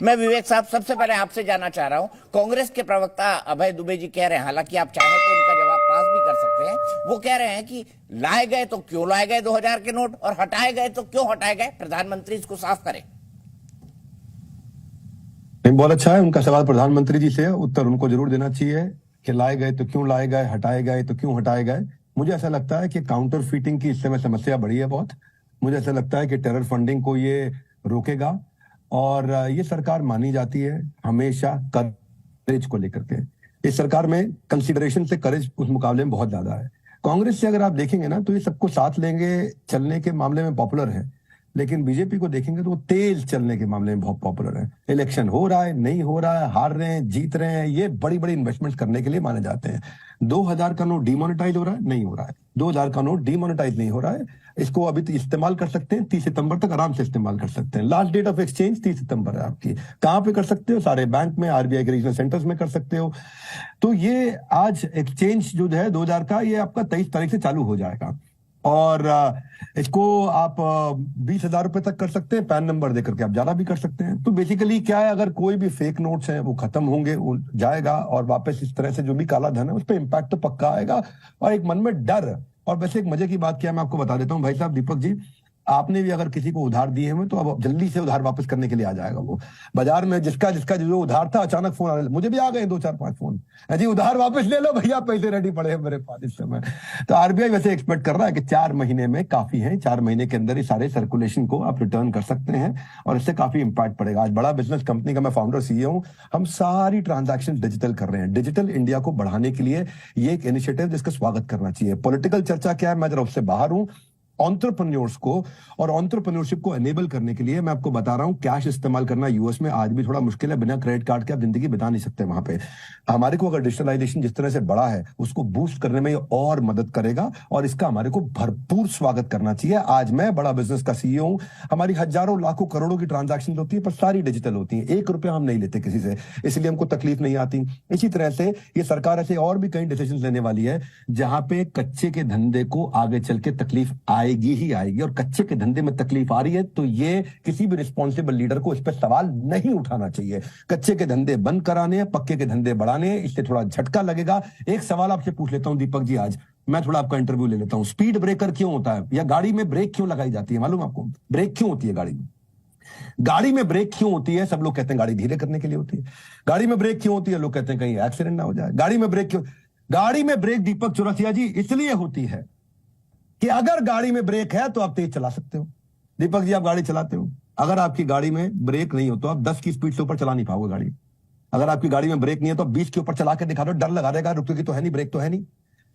मैं विवेक साहब सबसे पहले आपसे जानना चाह रहा हूं, कांग्रेस के प्रवक्ता अभय दुबे जी कह रहे हैं, हालांकि आप चाहें तो उनका जवाब पास भी कर सकते हैं। वो कह रहे हैं कि लाए गए तो क्यों लाए गए 2000 के नोट, और हटाए गए तो क्यों हटाए गए, प्रधानमंत्री इसको साफ करें। नहीं, बहुत अच्छा है उनका सवाल प्रधानमंत्री जी से है, उत्तर उनको जरूर देना चाहिए कि लाए गए तो क्यों लाए गए, हटाए गए तो क्यों हटाए गए। मुझे ऐसा लगता है कि काउंटर फीटिंग की इस समय समस्या बढ़ी है बहुत। मुझे ऐसा लगता है कि टेरर फंडिंग को ये रोकेगा, और ये सरकार मानी जाती है हमेशा करेज को लेकर के। इस सरकार में कंसिडरेशन से करेज उस मुकाबले में बहुत ज्यादा है। कांग्रेस से अगर आप देखेंगे ना तो ये सबको साथ लेंगे चलने के मामले में पॉपुलर है, लेकिन बीजेपी को देखेंगे तो वो तेज चलने के मामले में बहुत पॉपुलर है। इलेक्शन हो रहा है, नहीं हो रहा है, हार रहे हैं, जीत रहे हैं, ये बड़ी बड़ी इन्वेस्टमेंट करने के लिए माने जाते हैं। 2000 का नोट डिमोनेटाइज हो रहा है, नहीं हो रहा है। 2000 का नोट डिमोनेटाइज नहीं हो रहा है। इसको अभी तो इस्तेमाल कर सकते हैं, 30 सितंबर तक आराम से इस्तेमाल कर सकते हैं। लास्ट डेट ऑफ एक्सचेंज 30 सितंबर है आपकी। कहां पे कर सकते हो? सारे बैंक में, आरबीआई के रीजनल सेंटर्स में कर सकते हो। तो ये आज एक्सचेंज जो है 2000 का, ये आपका 23 तारीख से चालू हो जाएगा, और इसको आप 20,000 रुपए तक कर सकते हैं। पैन नंबर देकर के आप ज्यादा भी कर सकते हैं। तो बेसिकली क्या है, अगर कोई भी फेक नोट्स हैं वो खत्म होंगे, वो जाएगा, और वापस इस तरह से जो भी काला धन है उस पर इम्पैक्ट तो पक्का आएगा, और एक मन में डर। और वैसे एक मजे की बात क्या है, मैं आपको बता देता हूँ भाई साहब, दीपक जी, आपने भी अगर किसी को उधार दिए हैं तो अब जल्दी से उधार वापस करने के लिए आ जाएगा वो। बाजार में जिसका जिसका जो उधार था, अचानक फोन आने, मुझे भी आ गए 2 4 5 फोन, जी उधार वापस ले लो भैया, पैसे रेडी पड़े हैं मेरे पास इस समय। तो आरबीआई वैसे एक्सपेक्ट कर रहा है कि 4 महीने में काफी है, 4 महीने के अंदर ही सारे सर्कुलेशन को आप रिटर्न कर सकते हैं, और इससे काफी इंपैक्ट पड़ेगा। आज बड़ा बिजनेस कंपनी का मैं फाउंडर सीईओ हूं, हम सारी ट्रांजैक्शन डिजिटल कर रहे हैं। डिजिटल इंडिया को बढ़ाने के लिए ये एक इनिशिएटिव जिसका स्वागत करना चाहिए। पॉलिटिकल चर्चा क्या है, मैं जरा उससे बाहर हूं। एंटरप्रेन्योर्स को और एंटरप्रेन्योरशिप को एनेबल करने के लिए मैं आपको बता रहा हूं, कैश इस्तेमाल करना यूएस में आज भी थोड़ा मुश्किल है। बिना क्रेडिट कार्ड के आप जिंदगी बिता नहीं सकते वहां पे। हमारे को अगर डिजिटलाइजेशन जिस तरह से बढ़ा है उसको बूस्ट करने में और मदद करेगा, और इसका हमारे को भरपूर स्वागत करना चाहिए। आज मैं बड़ा बिजनेस का सीईओ हूं, हमारी हजारों लाखों करोड़ों की ट्रांजैक्शन होती है, पर सारी डिजिटल होती है। 1 रुपया हम नहीं लेते किसी से, इसलिए हमको तकलीफ नहीं आती। इसी तरह से ये सरकार ऐसे और भी कई डिसीजन लेने वाली है जहां पे कच्चे के धंधे को आगे चल के तकलीफ आएगी ही आएगी, और कच्चे के धंधे में तकलीफ आ रही है तो ये किसी भी रिस्पॉन्सिबल लीडर को इस पर सवाल नहीं उठाना चाहिए। कच्चे के धंधे बंद कराने हैं, पक्के के धंधे बढ़ाने हैं, इससे थोड़ा झटका लगेगा। एक सवाल आपसे पूछ लेता हूं दीपक जी, आज मैं थोड़ा आपका इंटरव्यू ले लेता हूं। स्पीड ब्रेकर क्यों होता है, या गाड़ी में ब्रेक क्यों लगाई जाती है? मालूम आपको ब्रेक क्यों होती है गाड़ी में? गाड़ी में ब्रेक क्यों होती है? सब लोग कहते हैं गाड़ी धीरे करने के लिए होती है। गाड़ी में ब्रेक क्यों होती है? लोग कहते हैं कहीं एक्सीडेंट ना हो जाए। गाड़ी में ब्रेक क्यों? गाड़ी में ब्रेक दीपक चौरसिया जी इसलिए होती है कि अगर गाड़ी में ब्रेक है तो आप तेज चला सकते हो। दीपक जी, आप गाड़ी चलाते हो, अगर आपकी गाड़ी में ब्रेक नहीं हो तो आप 10 की स्पीड से ऊपर चला नहीं पाओगे गाड़ी। अगर आपकी गाड़ी में ब्रेक नहीं है तो आप 20 के ऊपर चला के दिखा दो, डर लगा देगा, रुकेगी तो है नहीं, ब्रेक तो है नहीं।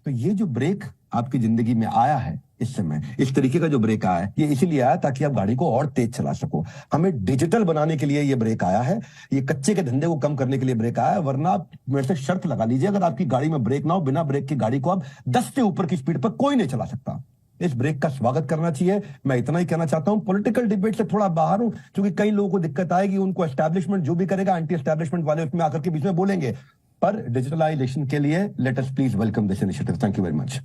तो ये जो ब्रेक आपकी जिंदगी में आया है इस समय, इस तरीके का जो ब्रेक आया है, ये इसीलिए आया ताकि आप गाड़ी को और तेज चला सको। हमें डिजिटल बनाने के लिए ये ब्रेक आया है, ये कच्चे के धंधे को कम करने के लिए ब्रेक आया है। वरना आप मेरे से शर्त लगा लीजिए, अगर आपकी गाड़ी में ब्रेक ना हो, बिना ब्रेक की गाड़ी को आप 10 से ऊपर की स्पीड पर कोई नहीं चला सकता। इस ब्रेक का स्वागत करना चाहिए। मैं इतना ही कहना चाहता हूं, पॉलिटिकल डिबेट से थोड़ा बाहर हूं, क्योंकि कई लोगों को दिक्कत आएगी, उनको एस्टैब्लिशमेंट जो भी करेगा, एंटी एस्टैब्लिशमेंट वाले उसमें आकर के बीच में बोलेंगे। पर डिजिटलाइजेशन के लिए let us please welcome this initiative. Thank you very much.